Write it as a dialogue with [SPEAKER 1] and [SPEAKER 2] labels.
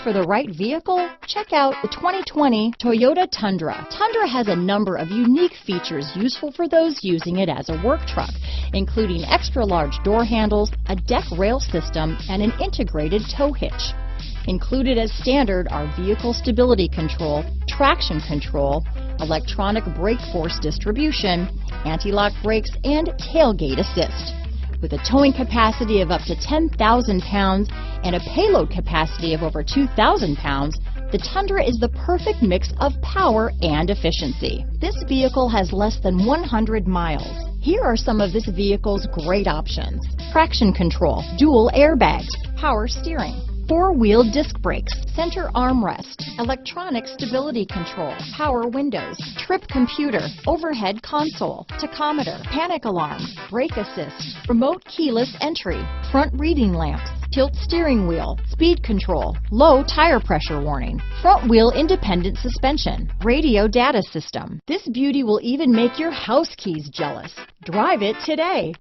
[SPEAKER 1] for the right vehicle? Check out the 2020 Toyota Tundra. Tundra has a number of unique features useful for those using it as a work truck, including extra-large door handles, a deck rail system, and an integrated tow hitch. Included as standard are vehicle stability control, traction control, electronic brake force distribution, anti-lock brakes, and tailgate assist. With a towing capacity of up to 10,000 pounds and a payload capacity of over 2,000 pounds, the Tundra is the perfect mix of power and efficiency. This vehicle has less than 100 miles. Here are some of this vehicle's great options: traction control, dual airbags, power steering, four-wheel disc brakes, center armrest, electronic stability control, power windows, trip computer, overhead console, tachometer, panic alarm, brake assist, remote keyless entry, front reading lamps, tilt steering wheel, speed control, low tire pressure warning, front wheel independent suspension, radio data system. This beauty will even make your house keys jealous. Drive it today.